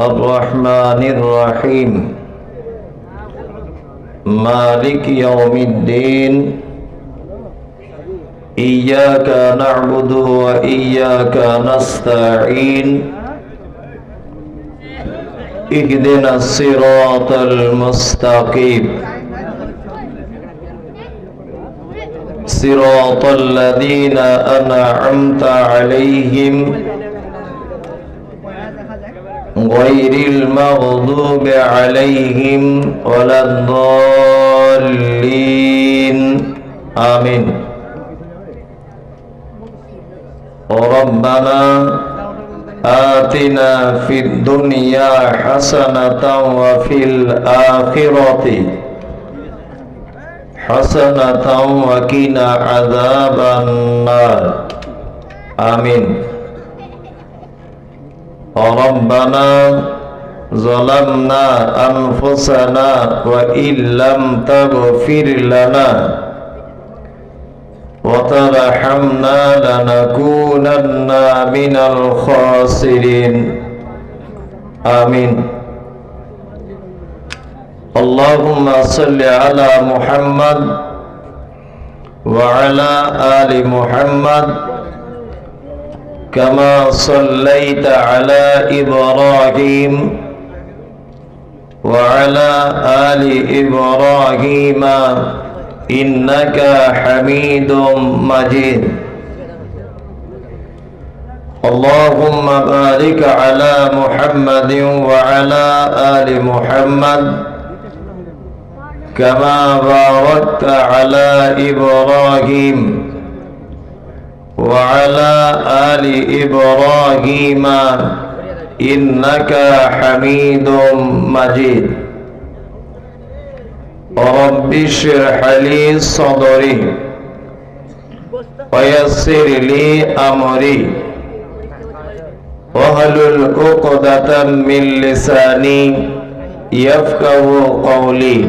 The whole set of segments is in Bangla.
الرحمن الرحيم مالك يوم الدين إياك نعبد وإياك نستعين اهدنا الصراط المستقيم صراط الذين أنعمت عليهم غير المغضوب عليهم ولا الضالين آمين. ربنا آتنا في الدنيا حسنة وفي الآخرة حسنة وقنا عذاب النار آمين. ربنا ظلمنا أنفسنا وإن لم تغفر لنا وترحمنا لنكونن من الخاسرين آمين. اللهم صل على محمد وعلى آل محمد كما صليت على إبراهيم وعلى آل إبراهيم إنك حميد مجيد. اللهم بارك على محمد وعلى آل محمد كما باركت على إبراهيم وعلى آل إبراهيم إنك حميد مجيد. رب اشرح لي صدري ويسر لي أمري واحلل عقدة من لساني يفقه قولي.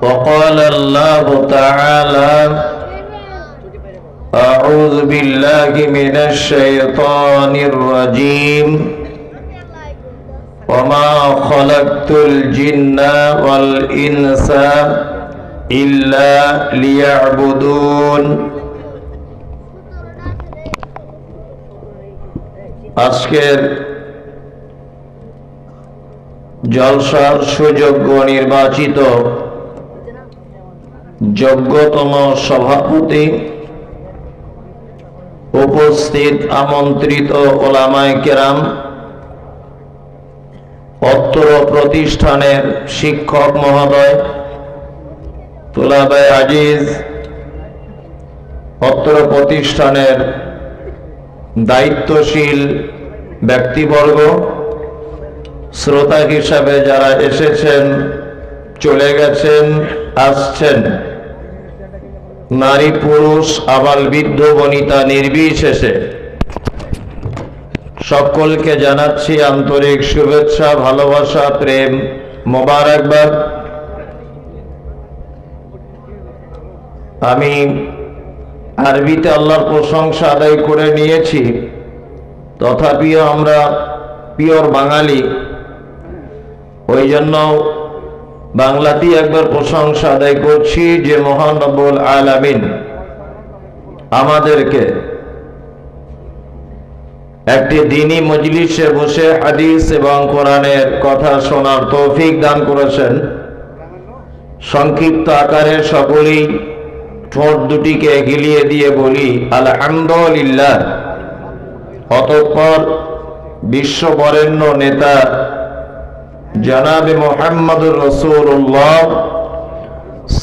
وقال الله تعالى أعوذ بالله من الشيطان الرجيم وما خلقت الجن والإنس إلا ليعبدون. আজকের জলসার সুযোগ্য নির্বাচিত যোগ্যতম সভাপতি, উপস্থিত আমন্ত্রিত ওলামায়ে কেরাম, অত্র প্রতিষ্ঠানের শিক্ষক মহোদয়, তুলাবায়ে আজিজ, অত্র প্রতিষ্ঠানের দায়িত্বশীল ব্যক্তিবর্গ, শ্রোতা হিসাবে যারা এসেছেন, চলে গেছেন, আসছেন, নারী পুরুষ আবাল বৃদ্ধ বনিতা নির্বিশেষে সকলকে জানাচ্ছি আন্তরিক শুভেচ্ছা, ভালোবাসা, প্রেম, মোবারকবাদ। আমি আরবিতে আল্লাহর প্রশংসা আদায় করে নিয়েছি, তথাপিও আমরা পিওর বাঙালি, ওই জন্য বাংলাতেই একবার প্রশংসা আদায় করছি যে মহান রব্বুল আলামিন আমাদেরকে একটি দ্বীনি মজলিসে বসে হাদিস এবং কোরআনের কথা শোনার তৌফিক দান করেছেন। সংক্ষিপ্ত আকারে সকলেই ঠোঁট দুটিকে গিলিয়ে দিয়ে বলি আলহামদুলিল্লাহ। অতঃপর বিশ্ববরেণ্য নেতা জনাবে মুহাম্মদুর রাসূলুল্লাহ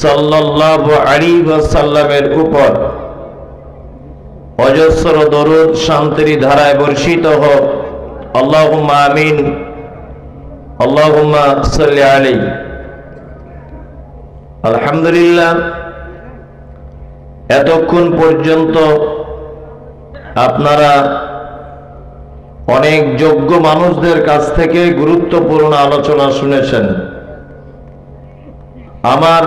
সাল্লাল্লাহু আলাইহি ওয়াসাল্লামের উপর অজস্র দরুদ শান্তির ধারায় বর্ষিত হোক। আল্লাহুম্মা আমিন, আল্লাহুম্মা সাল্লি আলাইহি। আলহামদুলিল্লাহ, এতক্ষণ পর্যন্ত আপনারা অনেক যোগ্য মানুষদের কাছ থেকে গুরুত্বপূর্ণ আলোচনা শুনেছেন। আমার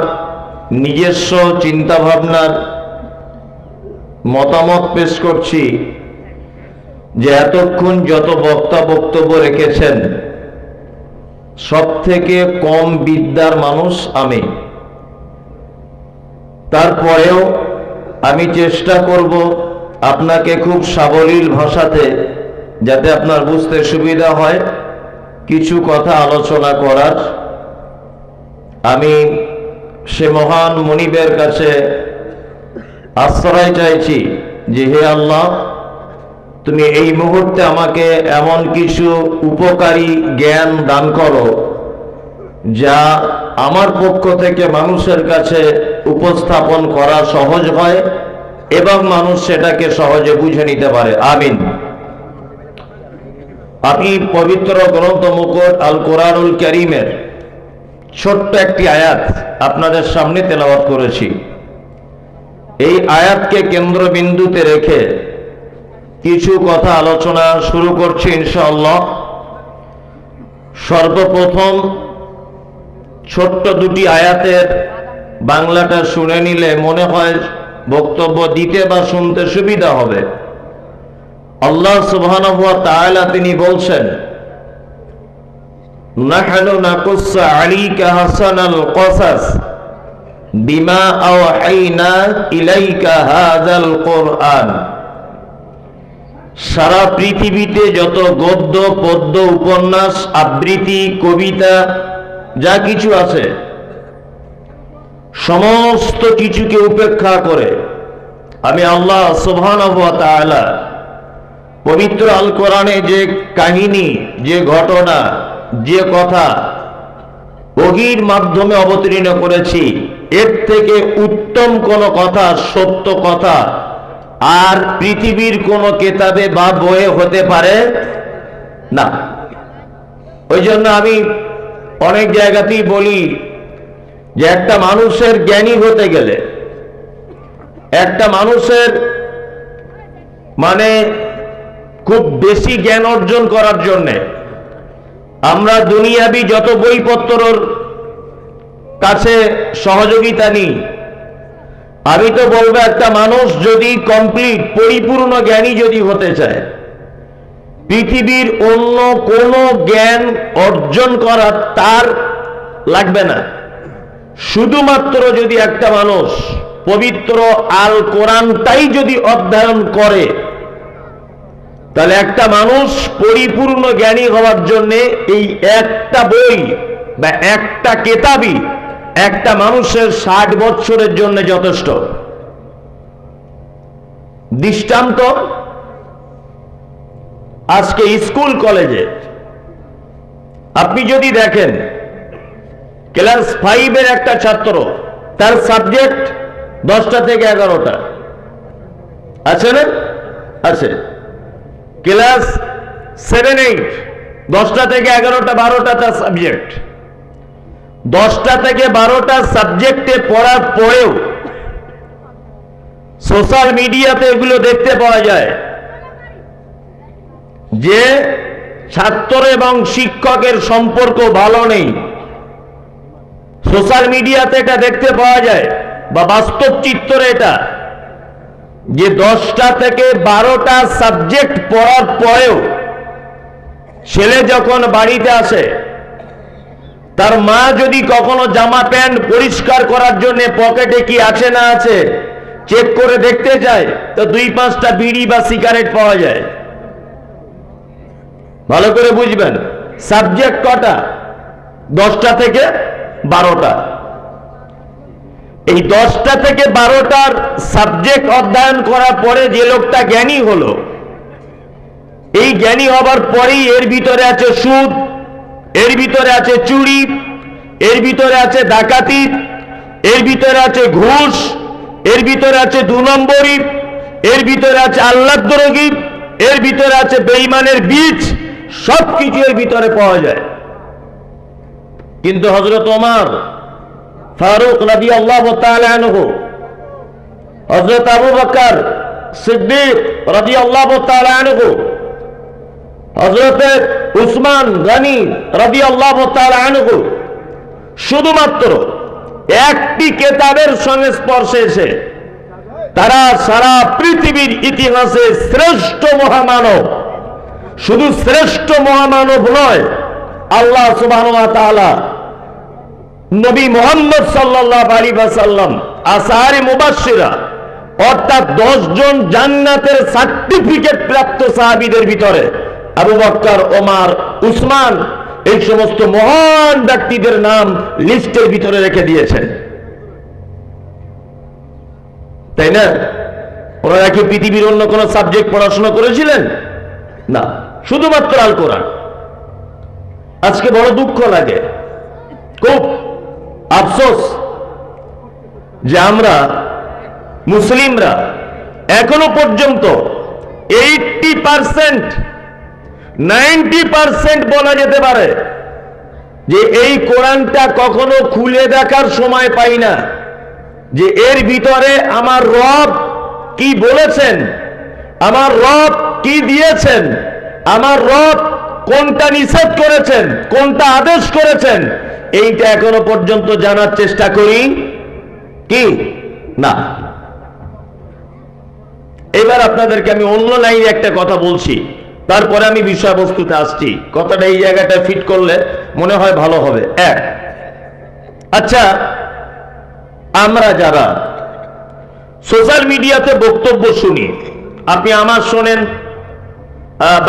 নিজস্ব চিন্তা ভাবনার মতামত পেশ করছি। যে এতক্ষণ যত বক্তব্য রেখেছেন সব থেকে কম বিদ্যার মানুষ আমি। তারপরেও আমি চেষ্টা করব আপনাকে খুব সাবলীল ভাষাতে, যাতে আপনার বুঝতে সুবিধা হয়, কিছু কথা আলোচনা করার। আমি সে মহান মনিবের কাছে আশ্রয় চাইছি যে হে আল্লাহ, তুমি এই মুহূর্তে আমাকে এমন কিছু উপকারী জ্ঞান দান করো যা আমার পক্ষ থেকে মানুষের কাছে উপস্থাপন করা সহজ হয় এবং মানুষ সেটাকে সহজে বুঝে নিতে পারে। আমিন। আমি পবিত্র গ্রন্থ মুখর আল কোরআনুল কারীমের ছোট্ট একটি আয়াত আপনাদের সামনে তেলাওয়াত করেছি। এই আয়াতকে কেন্দ্রবিন্দুতে রেখে কিছু কথা আলোচনা শুরু করছি ইনশাআল্লাহ। সর্বপ্রথম ছোট্ট দুটি আয়াতের বাংলাটা শুনে নিলে মনে হয় বক্তব্য দিতে বা শুনতে সুবিধা হবে। আল্লাহ সুবহানাহু ওয়া তাআলা তিনি বলছেন, নাহনু নাকুসসু আলাইকা হাসানাল কসাস বিমা আওহাইনা ইলাইকা হাযাল কুরআন। সারা পৃথিবীতে যত গদ্য পদ্য উপন্যাস আবৃত্তি কবিতা যা কিছু আছে, সমস্ত কিছুকে উপেক্ষা করে আমি আল্লাহ সুবহানাহু ওয়া তাআলা পবিত্র আল কোরআনে যে কাহিনী, যে ঘটনা, যে কথা ওহীর মাধ্যমে অবতীর্ণ করেছি, এর থেকে উত্তম কোন কথা, সত্য কথা আর পৃথিবীর কোন কিতাবে বা বইয়ে হতে পারে না। ওই জন্য আমি অনেক জায়গাতেই বলি যে একটা মানুষের জ্ঞানী হতে গেলে, একটা মানুষের মানে খুব বেশি জ্ঞান অর্জন করার জন্যে আমরা দুনিয়াবি যত বইপত্রর কাছে সহযোগিতা নিই, আমি তো বলবো একটা মানুষ যদি কমপ্লিট পরিপূর্ণ জ্ঞানী যদি হতে চায়, পৃথিবীর অন্য কোনো জ্ঞান অর্জন করা তার লাগবে না। শুধুমাত্র যদি একটা মানুষ পবিত্র আল কোরআনটাই যদি অধ্যয়ন করে, তাহলে একটা মানুষ পরিপূর্ণ জ্ঞানী হওয়ার জন্য এই একটা বই বা একটা কিতাবই একটা মানুষের 60 বছরের জন্য যথেষ্ট। দৃষ্টান্ত, আজকে স্কুল কলেজে আপনি যদি দেখেন ক্লাস 5-এর একটা ছাত্র, তার সাবজেক্ট 10টা থেকে 11টা আছে না? আছে। ক্লাস 7-8 10টা থেকে 11টা 12টা তার সাবজেক্ট। 10টা থেকে 12টা সাবজেক্টে পড়ার পরেও সোশ্যাল মিডিয়াতে এগুলো দেখতে পাওয়া যায় যে ছাত্র এবং শিক্ষকের সম্পর্ক ভালো নেই। সোশ্যাল মিডিয়াতে এটা দেখতে পাওয়া যায় বা বাস্তব চিত্র এটা, যে 10টা থেকে 12টা সাবজেক্ট পড়ার পরেও ছেলে যখন বাড়িতে আসে, তার মা যদি কখনো জামা প্যান্ট পরিষ্কার করার জন্য পকেটে কি আছে না আছে চেক করে দেখতে যায়, তো 2-5টা বিড়ি বা সিগারেট পাওয়া যায়। ভালো করে বুঝবেন, সাবজেক্ট কটা? 10টা থেকে 12টা। এই 10টা থেকে 12টার সাবজেক্ট অধ্যয়ন করার পরে যে লোকটা জ্ঞানী হলো, এই জ্ঞানী হবার পরেই এর ভিতরে আছে সুদ, এর ভিতরে আছে চুরি, এর ভিতরে আছে ডাকাতি, এর ভিতরে আছে ঘুষ, এর ভিতরে আছে 2 নম্বরি, এর ভিতরে আছে আল্লাহদ্রোহী, এর ভিতরে আছে বেঈমানের বীজ, সবকিছু এর ভিতরে পাওয়া যায়। কিন্তু হযরত ওমর ফারুক রাদিয়াল্লাহু তাআলা আনহু, হযরত আবু বকর সিদ্দিক রাদিয়াল্লাহু তাআলা আনহু, হযরত উসমান গনি রাদিয়াল্লাহু তাআলা আনহু শুধুমাত্র একটি কিতাবের সংস্পর্শে এসে তারা সারা পৃথিবীর ইতিহাসে শ্রেষ্ঠ মহামানব শুধু শ্রেষ্ঠ মহামানব নয়, আল্লাহ সুবহানাহু ওয়া তাআলা নবী মুহাম্মদ সাল্লাল্লাহু আলাইহি ওয়াসাল্লাম আশারে মুবাশশিরা অর্থাৎ 10 জন জান্নাতের সার্টিফিকেট প্রাপ্ত সাহাবীদের ভিতরে আবু বকর, ওমর, উসমান এই সমস্ত মহান ব্যক্তিদের নাম লিস্টের ভিতরে রেখে দিয়েছেন। তাই না? ওনারা কি পৃথিবীর অন্য কোন সাবজেক্ট পড়াশোনা করেছিলেন? না, শুধুমাত্র আল কোরআন। আজকে বড় দুঃখ লাগে, খুব আফসোস যে আমরা মুসলিমরা এখনো পর্যন্ত 80%, 90% বলা যেতে পারে যে এই কোরআনটা কখনো খুলে দেখার সময় পাই না যে এর ভিতরে আমার রব কি বলেছেন, আমার রব কি দিয়েছেন, আমার রব কোনটা নিষেধ করেছেন, কোনটা আদেশ করেছেন, এইটা এখনো পর্যন্ত জানার চেষ্টা করি কি না। এবার আপনাদেরকে আমি অন্য লাইনে একটা কথা বলছি, তারপরে আমি বিষয়বস্তুতে আসছি। কথাটা এই জায়গাটা ফিট করলে মনে হয় ভালো হবে। আচ্ছা, আমরা যারা সোশ্যাল মিডিয়াতে বক্তব্য শুনি, আপনি আমার শোনেন,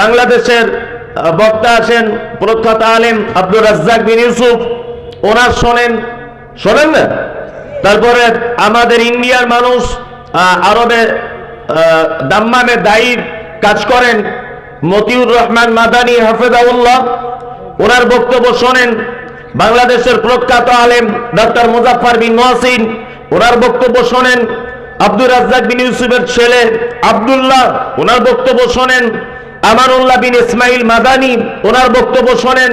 বাংলাদেশের বক্তা আছেন প্রখ্যাত আলেম আব্দুর রাজ্জাক বিন ইউসুফ, ওনার শোনেন না? তারপরে আমাদের ইন্ডিয়ার মানুষ আরবে দাম্মামে দায়ীর কাজ করেন মতিউর রহমান মাদানী হাফেজাউল্লাহ, ওনার বক্তব্য শোনেন। বাংলাদেশের প্রখ্যাত আলেম ডক্টর মুজাফফর বিন মহসিন, ওনার বক্তব্য শোনেন। আব্দুর রাজ্জাক বিন ইউসুফের ছেলে আব্দুল্লাহ, ওনার বক্তব্য শোনেন। আমানুল্লাহ বিন ইসমাইল মাদানী, ওনার বক্তব্য শোনেন।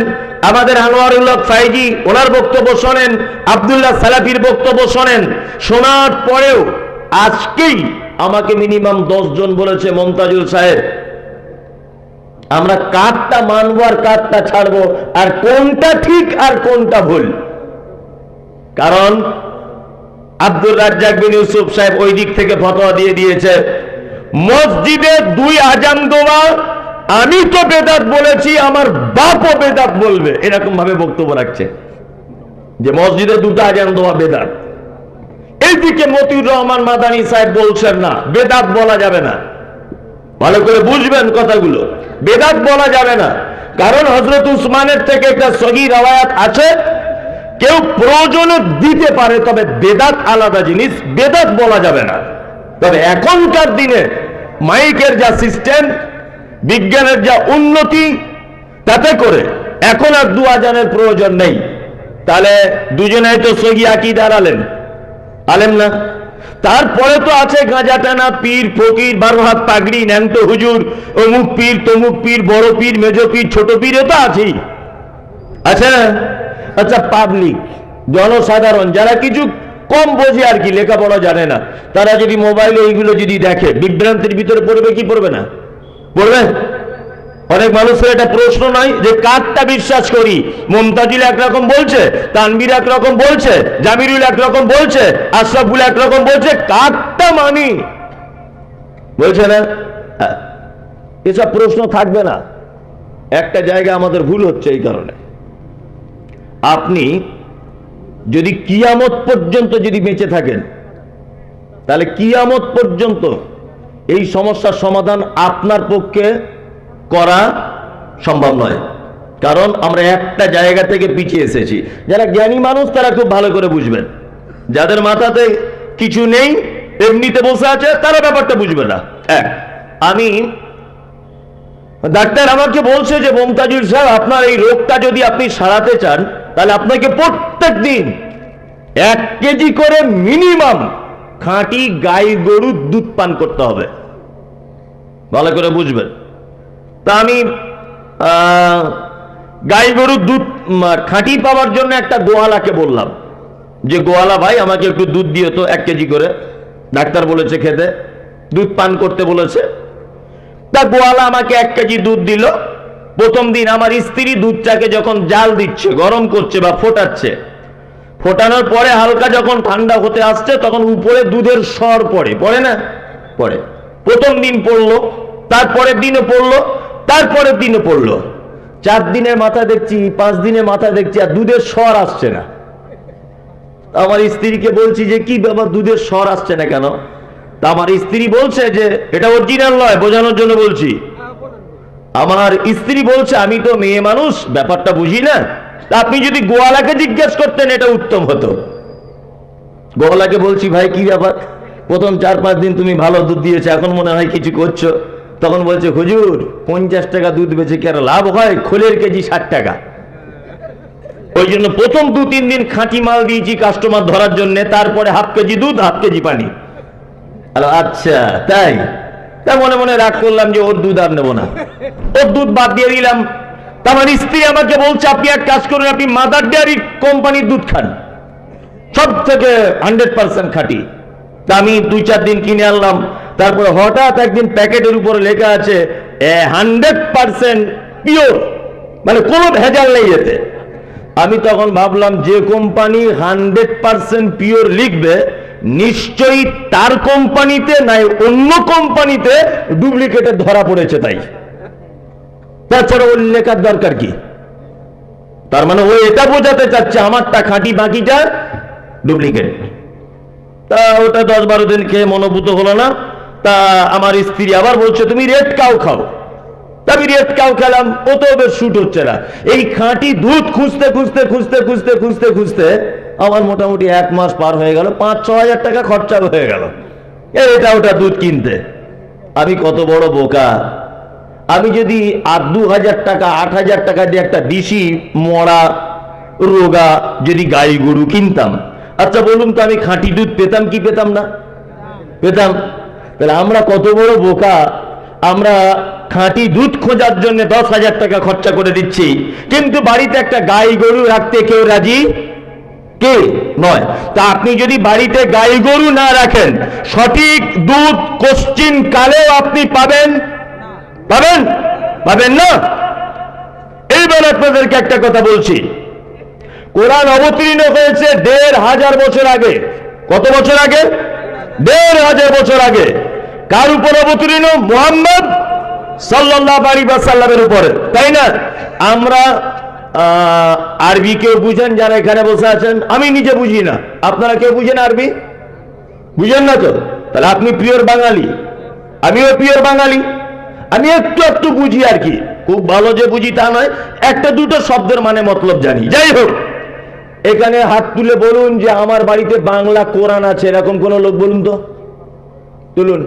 আমাদের আনোয়ারুল হক ফাইজি, ওনার বক্তব্য শোনেন। আব্দুল্লাহ সালাফির বক্তব্য শোনেন। শোনার পরেও আজকেই আমাকে মিনিমাম 10 জন বলেছে, মমতাজুল সাহেব আমরা কারটা মানবো আর কারটা ছাড়বো, আর কোনটা ঠিক আর কোনটা ভুল। কারণ আব্দুর রাজ্জাক বিন ইউসুফ সাহেব ওই দিক থেকে ফতোয়া দিয়ে দিয়েছে মসজিদে 2 আজান দেওয়া আমি তো বেদাত বলেছি, আমার বাপও বেদাত বলবে, এরকম ভাবে বক্তব্য রাখছে যে মসজিদে 2টা আজান দেওয়া বেদাত। এইদিকে মতিউর রহমান মাদানী সাহেব বলছেন না, বেদাত বলা যাবে না। ভালো করে বুঝবেন কথাগুলো, বেদাত বলা যাবে না। কারণ হযরত উসমানের থেকে একটা সহিহ রওয়ায়াত আছে, কেউ প্রয়োজনে দিতে পারে, তবে বেদাত আলাদা জিনিস, বেদাত বলা যাবে না। তবে এখনকার দিনে মাইকের যা সিস্টেম, বিজ্ঞানের যা উন্নতি, তাতে করে এখন আর 2 আজানের প্রয়োজন নেই। তাহলে দুজনেই তো সহিহ আকীদার আলেম না? তারপরে তো আছে গাঁজা টানা পীর, ফকির, 12 হাত পাগড়ি, ন্যাংটো হুজুর, অমুক পীর, তমুক পীর, বড় পীর, মেজ পীর, ছোট পীর, তো আছেই। আচ্ছা আচ্ছা, পাবলিক, জনসাধারণ যারা কিছু কম বোঝে আর কি, লেখাপড়া জানে না, তারা যদি মোবাইলে এইগুলো যদি দেখে, বিভ্রান্তির ভিতরে পড়বে কি পড়বে না? পড়বে। অনেক মানুষের এটা প্রশ্ন নয় যে কারটা বিশ্বাস করি, মুমতাজিল একরকম বলছে, তানবীর একরকম বলছে, জামিরুল একরকম বলছে, আশরাফুল একরকম বলছে, কারটা মানি বলছে না? এসব প্রশ্ন থাকবে না। একটা জায়গা আমাদের ভুল হচ্ছে এই কারণে, আপনি যদি কিয়ামত পর্যন্ত যদি বেঁচে থাকেন, তাহলে কিয়ামত পর্যন্ত এই সমস্যার সমাধান আপনার পক্ষে করা সম্ভব নয়। কারণ আমরা একটা জায়গা থেকে পিছিয়ে এসেছি। যারা জ্ঞানী মানুষ তারা খুব ভালো করে বুঝবেন, যাদের মাথাতে কিছু নেই, এমনিতে বসে আছে, তারা ব্যাপারটা বুঝবে না। আমি ডাক্তার আমাকে বলছে যে মমতাজুল সাহেব, আপনার এই রোগটা যদি আপনি সারাতে চান, তাহলে আপনাকে প্রত্যেক দিন 1 কেজি করে মিনিমাম খাঁটি গাই গরুর দুধ পান করতে হবে। ভালো করে বুঝবেন। তা আমি গাই গরুর দুধ খাঁটি পাওয়ার জন্য একটা গোয়ালাকে বললাম যে গোয়ালা ভাই আমাকে একটু দুধ দিও তো 1 কেজি করে। ডাক্তার বলেছে খেতে, দুধ পান করতে বলেছে। তা গোয়ালা আমাকে 1 কেজি দুধ দিল। প্রথম দিন আমার স্ত্রী দুধটাকে যখন জাল দিচ্ছে, গরম করছে বা ফোটাচ্ছে, ফোটানোর পরে হালকা যখন ঠান্ডা হতে আসছে, তখন উপরে দুধের স্বর পড়ে না? পড়ে। প্রথম দিন পড়লো, তারপরের দিনও পড়লো, তারপরের দিনে পড়লো, 4 দিনের মাথা দেখছি, 5 দিনের মাথা দেখছি আর দুধের স্বর আসছে না। আমার স্ত্রীকে বলছি যে কি ব্যাপার, দুধের স্বর আসছে না কেন? তা আমার স্ত্রী বলছে যে এটা অরিজিনাল নয়, বোঝানোর জন্য বলছি। আমার স্ত্রী বলছে আমি তো মেয়ে মানুষ, ব্যাপারটা বুঝি না, তা আপনি যদি গোয়ালাকে জিজ্ঞেস করতেন এটা উত্তম হতো। গোয়ালাকে বলছি ভাই কি ব্যাপার, প্রথম 4-5 দিন তুমি ভালো দুধ দিয়েছো, এখন মনে হয় কিছু করছো। তখন বলছে হুজুর 50 টাকা দুধ বেচে কি আর লাভ হয়, খোলের কেজি 60 টাকা। ওই জন্য প্রথম 2-3 দিন খাঁটি মাল দিয়েছি কাস্টমার ধরার জন্য, তারপরে হাফ কেজি দুধ, হাফ কেজি পানি। আচ্ছা তাই, তা মনে মনে রাগ করলাম যে ওর দুধ আর নেবো না, ওর দুধ বাদ দিয়ে দিলাম। আমার স্ত্রী আমাকে বলছে আপনি এক কাজ করুন, আপনি মাদার ডেয়ারি কোম্পানির দুধ খান, সব থেকে 100% খাঁটি। তা আমি 2-4 দিন কিনে আনলাম, তারপরে হঠাৎ একদিন প্যাকেটের উপরে লেখা আছে 100% পিওর, মানে কোনো ভেজাল নেই এতে। আমি তখন ভাবলাম যে কোম্পানি 100% পিওর লিখবে নিশ্চয়ই তার কোম্পানিতে নাই অন্য কোম্পানিতে ডুপ্লিকেটের ধরা পড়েছে, তাই তাছাড়া ওর লেখার দরকার কি? তার মানে ও এটা বোঝাতে চাচ্ছে আমারটা খাঁটি বাকিটা ডুপ্লিকেট। তা ওটা 10-12 দিন খেয়ে মনোভূত হলো না। তা আমার স্ত্রী আবার বলছে তুমি রেড কাউ খাও, আমি রেড কাউ খেলাম, ও তো বেশ শুট হচ্ছে না। এই খাঁটি দুধ খুঁজতে খুঁজতে খুঁজতে খুঁজতে খুঁজতে খুঁজতে আমার মোটামুটি 1 মাস পার হয়ে গেল, 5-6 হাজার টাকা খরচা হয়ে গেল এটা ওটা দুধ কিনতে। আমি কত বড় বোকা, আমি যদি 2,000 টাকা 8,000 টাকা দিয়ে একটা দিশি মরা রোগা যদি গাই গরু কিনতাম, আচ্ছা বলুন তো আমি খাঁটি দুধ পেতাম কি পেতাম না? পেতাম। তাহলে আমরা কত বড় বোকা, আমরা খাঁটি দুধ খোঁজার জন্য 10,000 টাকা খরচা করে দিচ্ছি, কিন্তু বাড়িতে একটা গাই গরু রাখতে কেউ রাজি কে নয়। তা আপনি যদি বাড়িতে গাই গরু না রাখেন, সঠিক দুধ কোশ্চিন কালেও আপনি পাবেন পাবেন পাবেন না। এইবার আপনাদেরকে একটা কথা বলছি, কোরআন অবতীর্ণ হয়েছে 1,500 বছর আগে। কত বছর আগে? 1,500 বছর আগে। কার উপর অবতীর্ণ? মুহাম্মদ সাল্লাল্লাহু আলাইহি ওয়াসাল্লামের উপরে, তাই না? আমরা আরবি কেউ বুঝেন যারা এখানে বসে আছেন? আমি নিজে বুঝি না, আপনারা কেউ বুঝেন আরবি? বুঝেন না তো? তাহলে আপনি পিওর বাঙালি, আমিও পিওর বাঙালি। আমি একটু একটু বুঝি আর কি, খুব ভালো যে বুঝি তা নয়, একটা দুটো শব্দের মানে মতলব জানি। যাই হোক, এখানে হাত তুলে বলুন যে আমার বাড়িতে বাংলা কোরআন আছে, এরকম কোন লোক বলুন তো, তুলুন,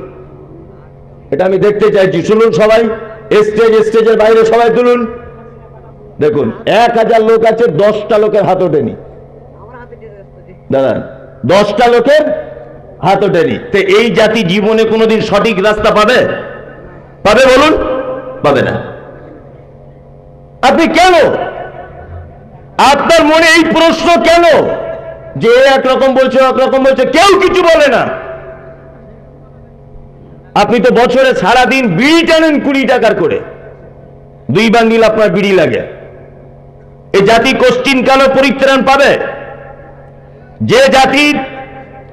এটা আমি দেখতে চাইছি। শুনুন সবাই, স্টেজের বাইরে সবাই তুলুন। দেখুন 1000 লোক আছে, 10টা লোকের হাত ওঠেনি। দাদা 10টা লোকের হাত ওঠেনি। তো এই জাতি জীবনে কোনোদিন সঠিক রাস্তা পাবে? পাবে বলুন? পাবে না। আপনি কেন, আপনার মনে এই প্রশ্ন কেন যে একরকম বলছে একরকম বলছে, কেউ কিছু বলে না? আপনি তো বছরে সারাদিন বিড়ি টানেন 20 টাকার করে, 2 বান্ডিল আপনার বিড়ি লাগে। এই জাতি কোশ্চিন কালো পরিত্রাণ পাবে? যে জাতি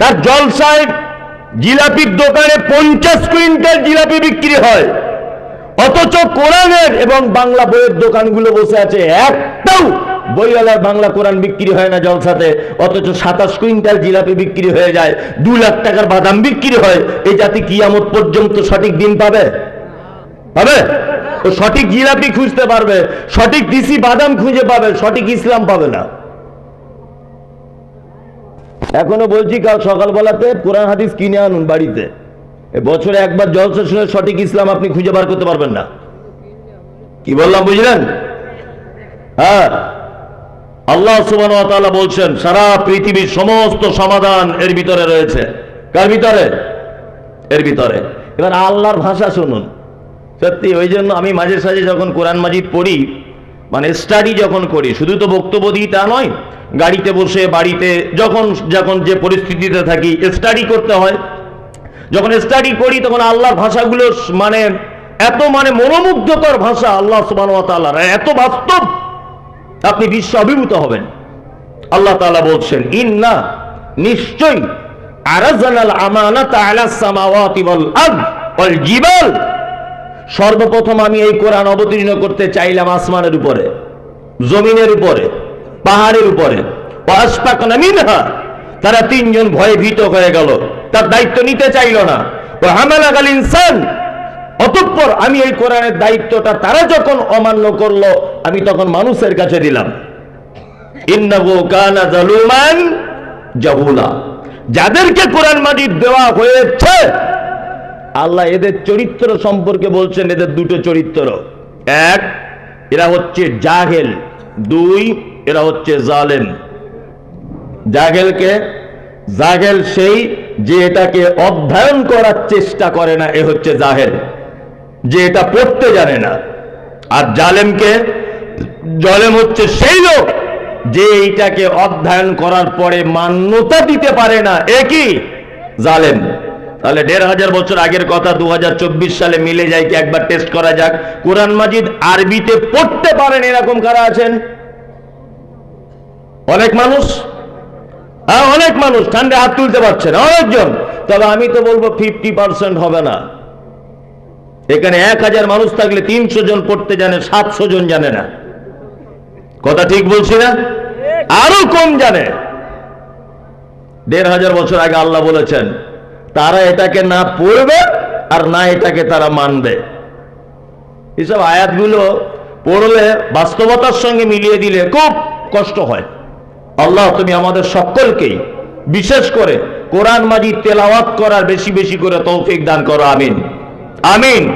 তার জলসায় জিলাপির দোকানে 50 কুইন্টাল জিলাপি বিক্রি হয়, অথচ কোরআনের এবং বাংলা বইয়ের দোকানগুলো বসে আছে, একটাও বইওয়ালার বাংলা কোরআন বিক্রি হয় না জলসাতে, অথচ 27 কুইন্টাল জিলাপি বিক্রি হয়ে যায়, 2 লাখ টাকার বাদাম বিক্রি হয়। এই জাতি কিয়ামত পর্যন্ত সঠিক দিন পাবে? পাবে? ও সঠিক জিলাপি খুঁজতে পারবে, সঠিক দিশি বাদাম খুঁজে পাবে, সঠিক ইসলাম পাবে না। এখনো বলছি কাল সকালবেলাতে কোরআন হাদিস কিনে আনুন বাড়িতে, বছরে একবার জলসা শুনে সঠিক ইসলাম আপনি খুঁজে বার করতে পারবেন না। কি বললাম বুঝলেন? হ্যাঁ, আল্লাহ সুবহানাহু ওয়া তাআলা বলছেন সারা পৃথিবীর সমস্ত সমাধান এর ভিতরে রয়েছে। কার ভিতরে? এর ভিতরে। এবার আল্লাহর ভাষা শুনুন, সত্যি ওই জন্য আমি মাঝে সাঝে যখন কোরআন মাজিদ পড়ি, মানে স্টাডি যখন করি, শুধু তো বক্তব্য দিই তা নয়, গাড়িতে বসে বাড়িতে যখন যখন যে পরিস্থিতিতে থাকি স্টাডি করতে হয়। যখন স্টাডি করি তখন আল্লাহর ভাষাগুলো মানে এত মানে মনোমুগ্ধকর ভাষা আল্লাহ সুবহানাহু ওয়া তাআলার, এত বাস্তব, আপনি বিশ্ব অভিভূত হবেন। আল্লাহ তাআলা বলছেন ইন্না নিশ্চয় আরাজানাল আমানাতা আলাস সামাওয়াতি ওয়াল আরদ ওয়াল জিবাল, সর্বপ্রথম আমি এই কোরআন অবতীর্ণ করতে চাইলাম আসমানের উপরে, জমিনের উপরে, পাহাড়ের উপরে। ওয়াসফাকনা মিনহা, তারা তিনজন ভয়ে ভীত হয়ে গেল, তার দায়িত্ব নিতে চাইল না। ওয়া হামালাল ইনসান, অতঃপর আমি এই কোরআনের দায়িত্বটা তারা যখন অমান্য করলো, আমি তখন মানুষের কাছে দিলাম। ইন্নাহু কানা যালুমান জাহুলা, যাদেরকে কোরআন মাজিদ দেওয়া হয়েছে, আল্লাহ এদের চরিত্র সম্পর্কে বলছেন, এদের দুটো চরিত্র। এক, এরা হচ্ছে জাহেল। দুই, এরা হচ্ছে জালেম। জাহেলকে, জাহেল সেই যে এটাকে অধ্যয়ন করার চেষ্টা করে না, এ হচ্ছে জাহেল, যে এটা পড়তে জানে না। আর জালেমকে, জালেম হচ্ছে সেই লোক যে এইটাকে অধ্যয়ন করার পরে মান্যতা দিতে পারে না, এ কি জালেম। তাহলে 1500 বছর আগের কথা 2024 সালে মিলে যায় কি? একবার টেস্ট করা যাক। কোরআন মাজিদ আরবিতে পড়তে পারেন এরকম কারা আছেন? অনেক মানুষ, অনেক মানুষ ঠান্ডা হাত তুলতে পারছেন, অনেকজন। তবে আমি তো বলবো 50% হবে না। এখানে 1000 মানুষ থাকলে 300 জন পড়তে জানে, 700 জন জানে না। কথা ঠিক বলছি না? আরো কম জানে। 1500 বছর আগে আল্লাহ বলেছেন তারা এটাকে না পড়বে আর না এটাকে তারা মানবে। এসব আয়াতগুলো পড়লে বাস্তবতার সঙ্গে মিলিয়ে দিলে খুব কষ্ট হয়। আল্লাহ তুমি আমাদের সকলকেই বিশেষ করে কোরআন মাজিদ তেলাওয়াত করার বেশি বেশি করে তৌফিক দান করো। আমিন, আমিন।